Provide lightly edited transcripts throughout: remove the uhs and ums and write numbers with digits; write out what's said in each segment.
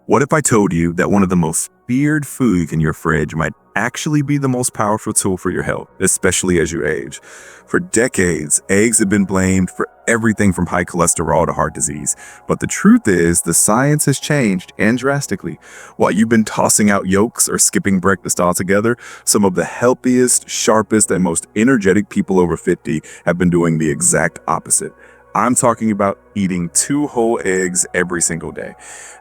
What if I told you that one of the most feared foods in your fridge might actually be the most powerful tool for your health, especially as you age? For decades, eggs have been blamed for everything from high cholesterol to heart disease. But the truth is, the science has changed, and drastically. While you've been tossing out yolks or skipping breakfast altogether, some of the healthiest, sharpest, and most energetic people over 50 have been doing the exact opposite. I'm talking about eating 2 whole eggs every single day.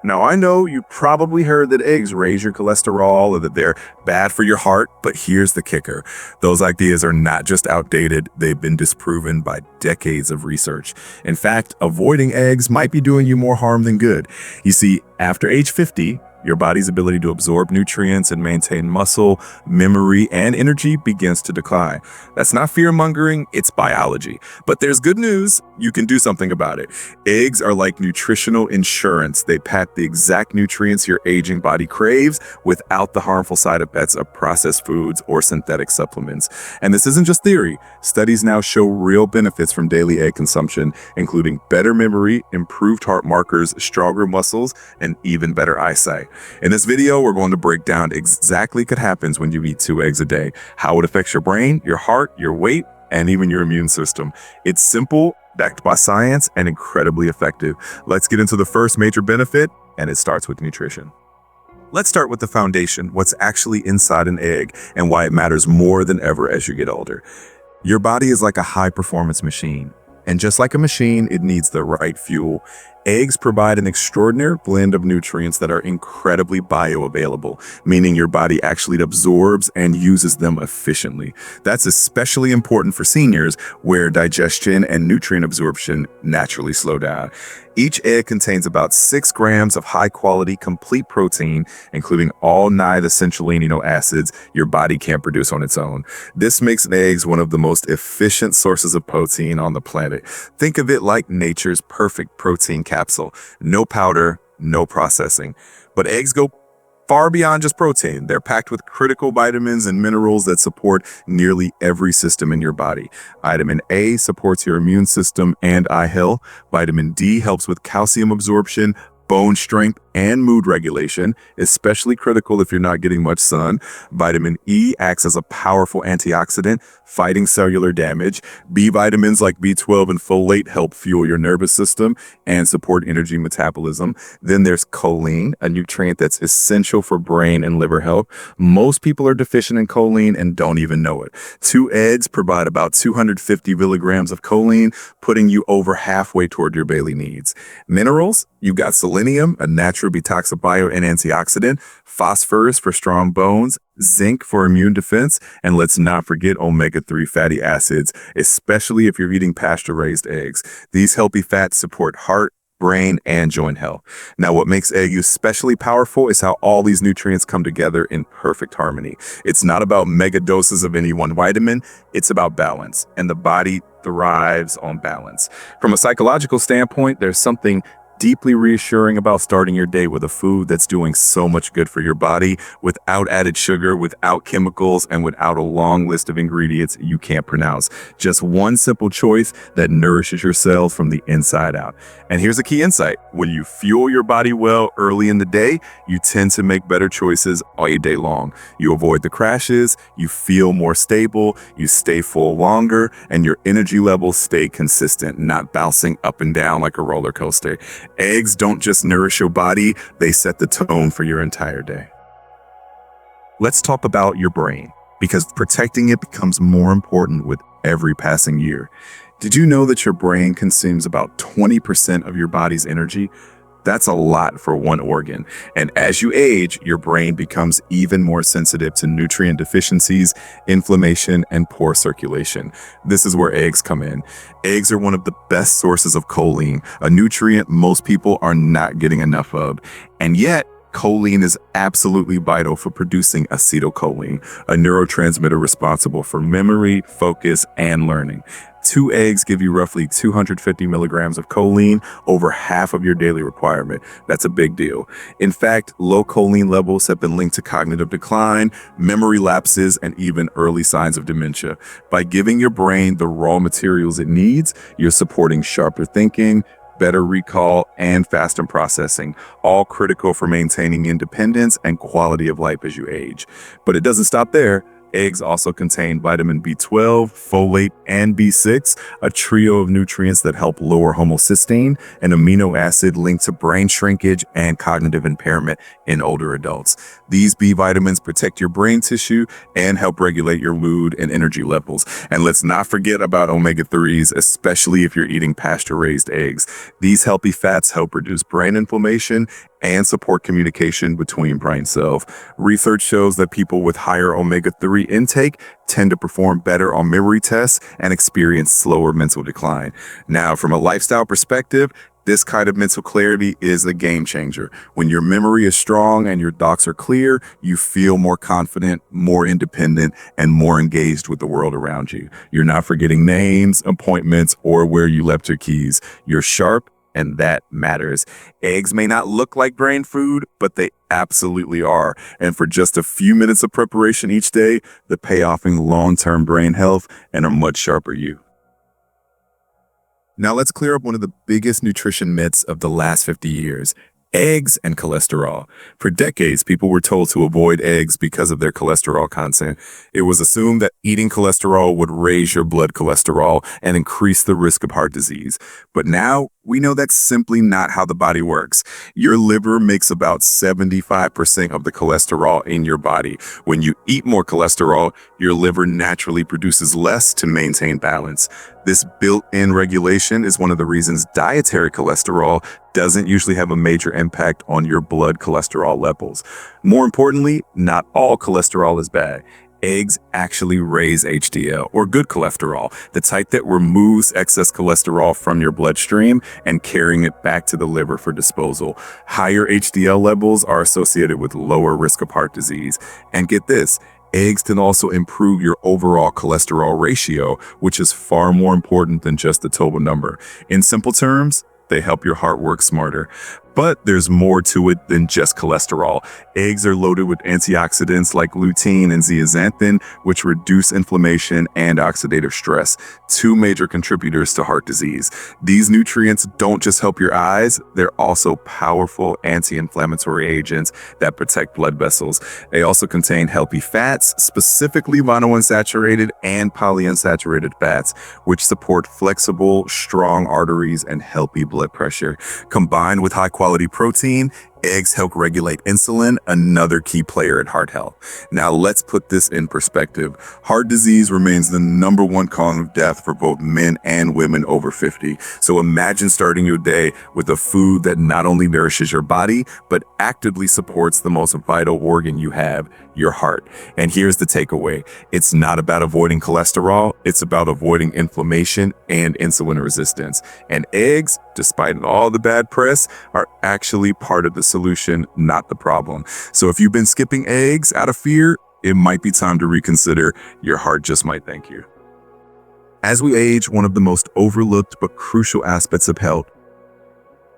Now, I know you probably heard that eggs raise your cholesterol or that they're bad for your heart, but here's the kicker. Those ideas are not just outdated, they've been disproven by decades of research. In fact, avoiding eggs might be doing you more harm than good. You see, after age 50, your body's ability to absorb nutrients and maintain muscle, memory, and energy begins to decline. That's not fear-mongering, it's biology. But there's good news, you can do something about it. Eggs are like nutritional insurance. They pack the exact nutrients your aging body craves without the harmful side effects of processed foods or synthetic supplements. And this isn't just theory. Studies now show real benefits from daily egg consumption, including better memory, improved heart markers, stronger muscles, and even better eyesight. In this video, we're going to break down exactly what happens when you eat 2 eggs a day, how it affects your brain, your heart, your weight, and even your immune system. It's simple, backed by science, and incredibly effective. Let's get into the first major benefit, and it starts with nutrition. Let's start with the foundation, what's actually inside an egg, and why it matters more than ever as you get older. Your body is like a high-performance machine. And just like a machine, it needs the right fuel. Eggs provide an extraordinary blend of nutrients that are incredibly bioavailable, meaning your body actually absorbs and uses them efficiently. That's especially important for seniors, where digestion and nutrient absorption naturally slow down. Each egg contains about 6 grams of high-quality, complete protein, including all 9 essential amino acids your body can't produce on its own. This makes eggs one of the most efficient sources of protein on the planet. Think of it like nature's perfect protein capsule. No powder, no processing. But eggs go far beyond just protein. They're packed with critical vitamins and minerals that support nearly every system in your body. Vitamin A supports your immune system and eye health. Vitamin D helps with calcium absorption, bone strength, and mood regulation, especially critical if you're not getting much sun. Vitamin E acts as a powerful antioxidant, fighting cellular damage. B vitamins like B12 and folate help fuel your nervous system and support energy metabolism. Then there's choline, a nutrient that's essential for brain and liver health. Most people are deficient in choline and don't even know it. 2 eggs provide about 250 milligrams of choline, putting you over halfway toward your daily needs. Minerals, you've got selenium, a natural detoxifier and antioxidant, phosphorus for strong bones, zinc for immune defense, and let's not forget omega-3 fatty acids, especially if you're eating pasture-raised eggs. These healthy fats support heart, brain, and joint health. Now, what makes eggs especially powerful is how all these nutrients come together in perfect harmony. It's not about mega doses of any one vitamin, it's about balance, and the body thrives on balance. From a psychological standpoint, there's something deeply reassuring about starting your day with a food that's doing so much good for your body without added sugar, without chemicals, and without a long list of ingredients you can't pronounce. Just one simple choice that nourishes your cells from the inside out. And here's a key insight. When you fuel your body well early in the day, you tend to make better choices all day long. You avoid the crashes, you feel more stable, you stay full longer, and your energy levels stay consistent, not bouncing up and down like a roller coaster. Eggs don't just nourish your body, they set the tone for your entire day. Let's talk about your brain, because protecting it becomes more important with every passing year. Did you know that your brain consumes about 20% of your body's energy? That's a lot for one organ. And as you age, your brain becomes even more sensitive to nutrient deficiencies, inflammation, and poor circulation. This is where eggs come in. Eggs are one of the best sources of choline, a nutrient most people are not getting enough of. And yet, choline is absolutely vital for producing acetylcholine, a neurotransmitter responsible for memory, focus, and learning. 2 eggs give you roughly 250 milligrams of choline, over half of your daily requirement. That's a big deal. In fact, low choline levels have been linked to cognitive decline, memory lapses, and even early signs of dementia. By giving your brain the raw materials it needs, you're supporting sharper thinking, better recall, and faster processing, all critical for maintaining independence and quality of life as you age. But it doesn't stop there. Eggs also contain vitamin B12, folate, and B6, a trio of nutrients that help lower homocysteine, an amino acid linked to brain shrinkage and cognitive impairment in older adults. These B vitamins protect your brain tissue and help regulate your mood and energy levels. And let's not forget about omega-3s, especially if you're eating pasture-raised eggs. These healthy fats help reduce brain inflammation and support communication between brain cells. Research shows that people with higher omega-3 intake tend to perform better on memory tests and experience slower mental decline. Now, from a lifestyle perspective, this kind of mental clarity is a game changer. When your memory is strong and your thoughts are clear, you feel more confident, more independent, and more engaged with the world around you. You're not forgetting names, appointments, or where you left your keys. You're sharp, and that matters. Eggs may not look like brain food, but they absolutely are. And for just a few minutes of preparation each day, the payoff in long-term brain health and a much sharper you. Now let's clear up one of the biggest nutrition myths of the last 50 years. Eggs and cholesterol. For decades, people were told to avoid eggs because of their cholesterol content. It was assumed that eating cholesterol would raise your blood cholesterol and increase the risk of heart disease. But now, we know that's simply not how the body works. Your liver makes about 75% of the cholesterol in your body. When you eat more cholesterol, your liver naturally produces less to maintain balance. This built-in regulation is one of the reasons dietary cholesterol doesn't usually have a major impact on your blood cholesterol levels. More importantly, not all cholesterol is bad. Eggs actually raise HDL, or good cholesterol, the type that removes excess cholesterol from your bloodstream and carrying it back to the liver for disposal. Higher HDL levels are associated with lower risk of heart disease. And get this, eggs can also improve your overall cholesterol ratio, which is far more important than just the total number. In simple terms, they help your heart work smarter. But there's more to it than just cholesterol. Eggs are loaded with antioxidants like lutein and zeaxanthin, which reduce inflammation and oxidative stress, two major contributors to heart disease. These nutrients don't just help your eyes, they're also powerful anti-inflammatory agents that protect blood vessels. They also contain healthy fats, specifically monounsaturated and polyunsaturated fats, which support flexible, strong arteries and healthy blood pressure. Combined with high-quality protein, eggs help regulate insulin, another key player in heart health. Now let's put this in perspective. Heart disease remains the #1 cause of death for both men and women over 50. So imagine starting your day with a food that not only nourishes your body, but actively supports the most vital organ you have, your heart. And here's the takeaway. It's not about avoiding cholesterol, it's about avoiding inflammation and insulin resistance. And eggs, despite all the bad press, are actually part of the solution, not the problem. So if you've been skipping eggs out of fear, it might be time to reconsider. Your heart just might thank you. As we age, one of the most overlooked but crucial aspects of health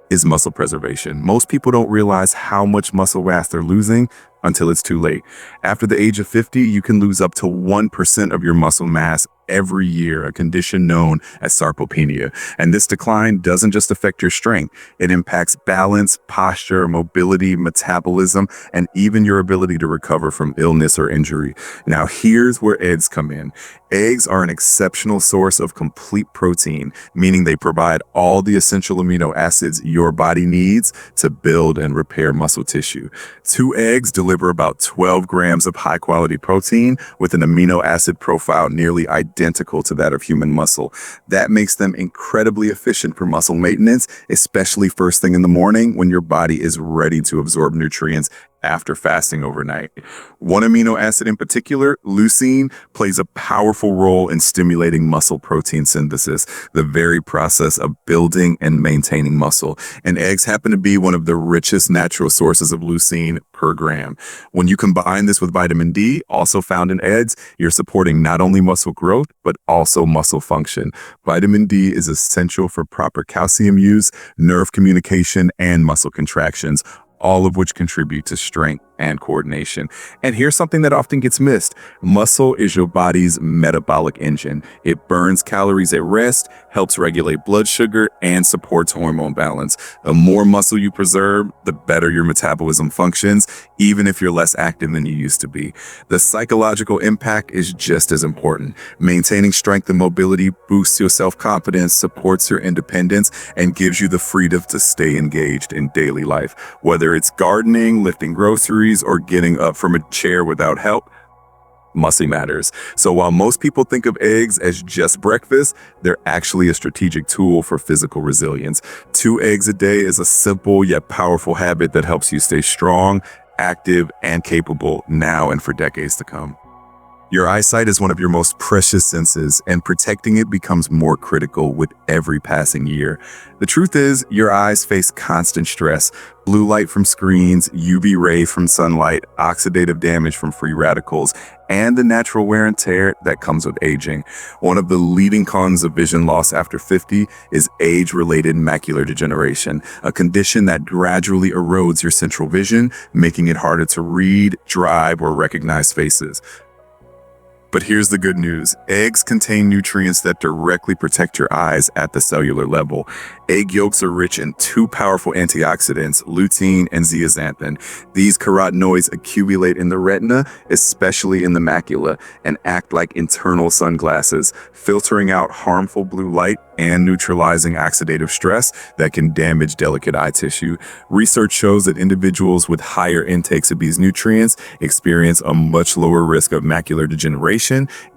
is muscle preservation. Most people don't realize how much muscle mass they're losing until it's too late. After the age of 50, you can lose up to 1% of your muscle mass every year, a condition known as sarcopenia. And this decline doesn't just affect your strength. It impacts balance, posture, mobility, metabolism, and even your ability to recover from illness or injury. Now, here's where eggs come in. Eggs are an exceptional source of complete protein, meaning they provide all the essential amino acids your body needs to build and repair muscle tissue. 2 eggs deliver about 12 grams of high-quality protein with an amino acid profile nearly identical to that of human muscle. That makes them incredibly efficient for muscle maintenance, especially first thing in the morning when your body is ready to absorb nutrients after fasting overnight. One amino acid in particular, leucine, plays a powerful role in stimulating muscle protein synthesis, the very process of building and maintaining muscle. And eggs happen to be one of the richest natural sources of leucine per gram. When you combine this with vitamin D, also found in eggs, you're supporting not only muscle growth, but also muscle function. Vitamin D is essential for proper calcium use, nerve communication, and muscle contractions, all of which contribute to strength and coordination. And here's something that often gets missed. Muscle is your body's metabolic engine. It burns calories at rest, helps regulate blood sugar, and supports hormone balance. The more muscle you preserve, the better your metabolism functions, even if you're less active than you used to be. The psychological impact is just as important. Maintaining strength and mobility boosts your self-confidence, supports your independence, and gives you the freedom to stay engaged in daily life. Whether it's gardening, lifting groceries, or getting up from a chair without help, muscle matters. So while most people think of eggs as just breakfast, they're actually a strategic tool for physical resilience. 2 eggs a day is a simple yet powerful habit that helps you stay strong, active, and capable now and for decades to come. Your eyesight is one of your most precious senses, and protecting it becomes more critical with every passing year. The truth is, your eyes face constant stress: blue light from screens, UV ray from sunlight, oxidative damage from free radicals, and the natural wear and tear that comes with aging. One of the leading causes of vision loss after 50 is age-related macular degeneration, a condition that gradually erodes your central vision, making it harder to read, drive, or recognize faces. But here's the good news. Eggs contain nutrients that directly protect your eyes at the cellular level. Egg yolks are rich in 2 powerful antioxidants, lutein and zeaxanthin. These carotenoids accumulate in the retina, especially in the macula, and act like internal sunglasses, filtering out harmful blue light and neutralizing oxidative stress that can damage delicate eye tissue. Research shows that individuals with higher intakes of these nutrients experience a much lower risk of macular degeneration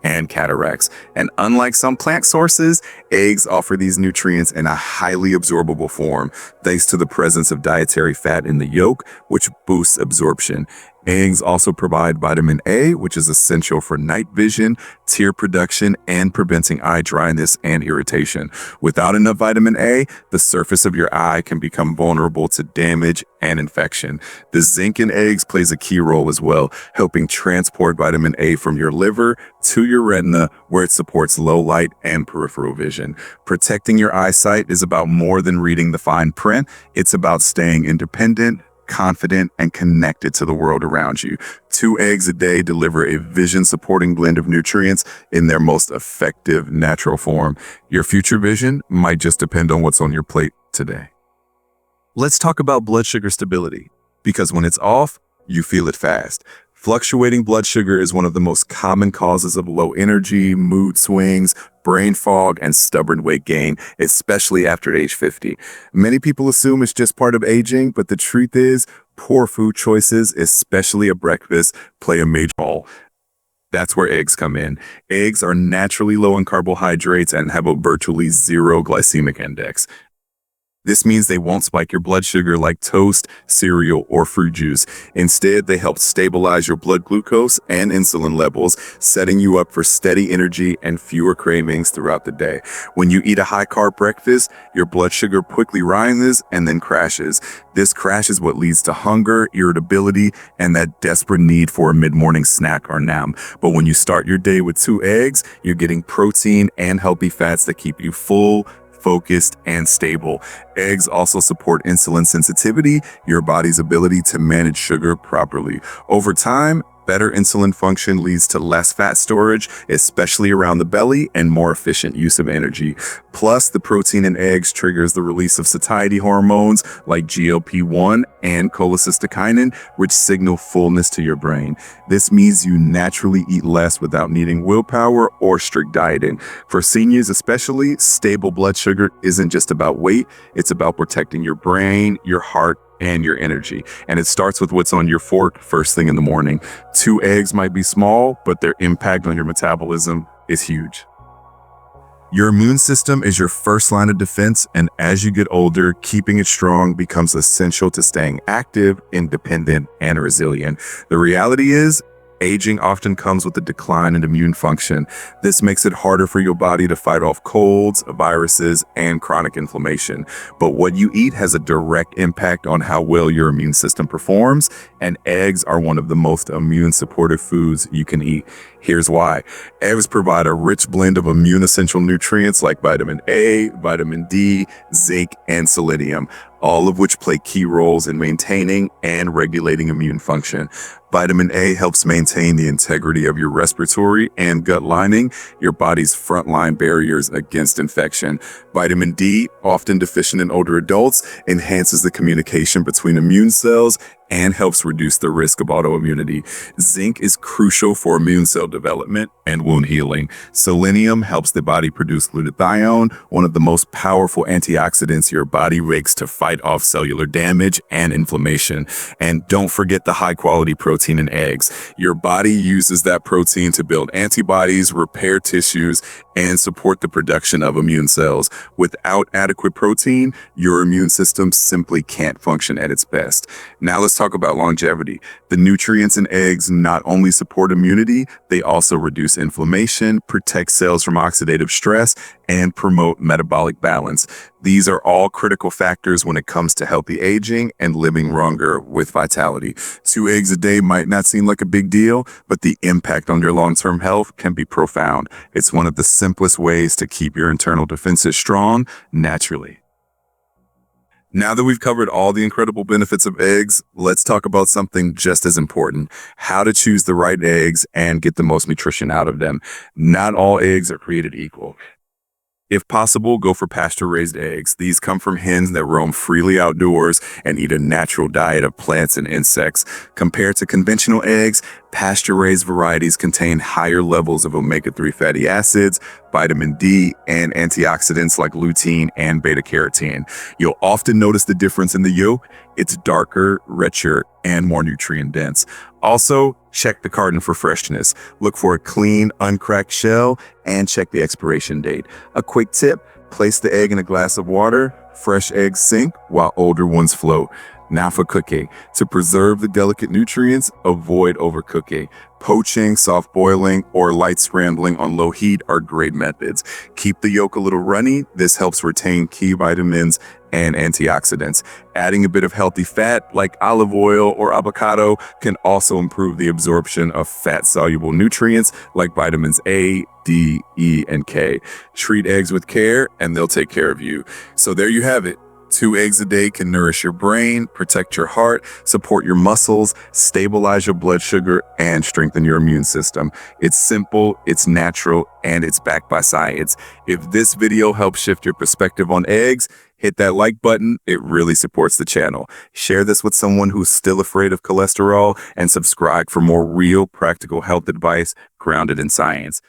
and cataracts. And unlike some plant sources, eggs offer these nutrients in a highly absorbable form, thanks to the presence of dietary fat in the yolk, which boosts absorption. Eggs also provide vitamin A, which is essential for night vision, tear production, and preventing eye dryness and irritation. Without enough vitamin A, the surface of your eye can become vulnerable to damage and infection. The zinc in eggs plays a key role as well, helping transport vitamin A from your liver to your retina, where it supports low light and peripheral vision. Protecting your eyesight is about more than reading the fine print. It's about staying independent, confident, and connected to the world around you. 2 eggs a day deliver a vision-supporting blend of nutrients in their most effective natural form. Your future vision might just depend on what's on your plate today. Let's talk about blood sugar stability, because when it's off, you feel it fast. Fluctuating blood sugar is one of the most common causes of low energy, mood swings, brain fog, and stubborn weight gain, especially after age 50. Many people assume it's just part of aging, but the truth is, poor food choices, especially at breakfast, play a major role. That's where eggs come in. Eggs are naturally low in carbohydrates and have a virtually 0 glycemic index. This means they won't spike your blood sugar like toast, cereal, or fruit juice. Instead, they help stabilize your blood glucose and insulin levels, setting you up for steady energy and fewer cravings throughout the day. When you eat a high-carb breakfast, your blood sugar quickly rises and then crashes. This crash is what leads to hunger, irritability, and that desperate need for a mid-morning snack or nap. But when you start your day with 2 eggs, you're getting protein and healthy fats that keep you full, focused, and stable. Eggs also support insulin sensitivity, your body's ability to manage sugar properly. Over time, better insulin function leads to less fat storage, especially around the belly, and more efficient use of energy. Plus, the protein in eggs triggers the release of satiety hormones like GLP-1 and cholecystokinin, which signal fullness to your brain. This means you naturally eat less without needing willpower or strict dieting. For seniors especially, stable blood sugar isn't just about weight, it's about protecting your brain, your heart, and your energy. And it starts with what's on your fork first thing in the morning. 2 eggs might be small, but their impact on your metabolism is huge. Your immune system is your first line of defense, and as you get older, keeping it strong becomes essential to staying active, independent, and resilient. The reality is, aging often comes with a decline in immune function. This makes it harder for your body to fight off colds, viruses, and chronic inflammation. But what you eat has a direct impact on how well your immune system performs, and eggs are one of the most immune-supportive foods you can eat. Here's why. Eggs provide a rich blend of immune-essential nutrients like vitamin A, vitamin D, zinc, and selenium. all of which play key roles in maintaining and regulating immune function. Vitamin A helps maintain the integrity of your respiratory and gut lining, your body's frontline barriers against infection. Vitamin D, often deficient in older adults, enhances the communication between immune cells and helps reduce the risk of autoimmunity. Zinc is crucial for immune cell development and wound healing. Selenium helps the body produce glutathione, one of the most powerful antioxidants your body makes to fight off cellular damage and inflammation. And don't forget the high-quality protein in eggs. Your body uses that protein to build antibodies, repair tissues, and support the production of immune cells. Without adequate protein, your immune system simply can't function at its best. Now let's talk about longevity. The nutrients in eggs not only support immunity, they also reduce inflammation, protect cells from oxidative stress, and promote metabolic balance. These are all critical factors when it comes to healthy aging and living longer with vitality. 2 eggs a day might not seem like a big deal, but the impact on your long-term health can be profound. It's one of the simplest ways to keep your internal defenses strong naturally. Now that we've covered all the incredible benefits of eggs, let's talk about something just as important: how to choose the right eggs and get the most nutrition out of them. Not all eggs are created equal. If possible, go for pasture-raised eggs. These come from hens that roam freely outdoors and eat a natural diet of plants and insects. Compared to conventional eggs, pasture-raised varieties contain higher levels of omega-3 fatty acids, vitamin D, and antioxidants like lutein and beta-carotene. You'll often notice the difference in the yolk. It's darker, richer, and more nutrient-dense. Also, check the carton for freshness. Look for a clean, uncracked shell, and check the expiration date. A quick tip: place the egg in a glass of water. Fresh eggs sink while older ones float. Now for cooking. To preserve the delicate nutrients, avoid overcooking. Poaching, soft boiling, or light scrambling on low heat are great methods. Keep the yolk a little runny. This helps retain key vitamins and antioxidants. Adding a bit of healthy fat like olive oil or avocado can also improve the absorption of fat-soluble nutrients like vitamins A, D, E, and K. Treat eggs with care and they'll take care of you. So there you have it. 2 eggs a day can nourish your brain, protect your heart, support your muscles, stabilize your blood sugar, and strengthen your immune system. It's simple, it's natural, and it's backed by science. If this video helps shift your perspective on eggs, hit that like button. It really supports the channel. Share this with someone who's still afraid of cholesterol, and subscribe for more real, practical health advice grounded in science.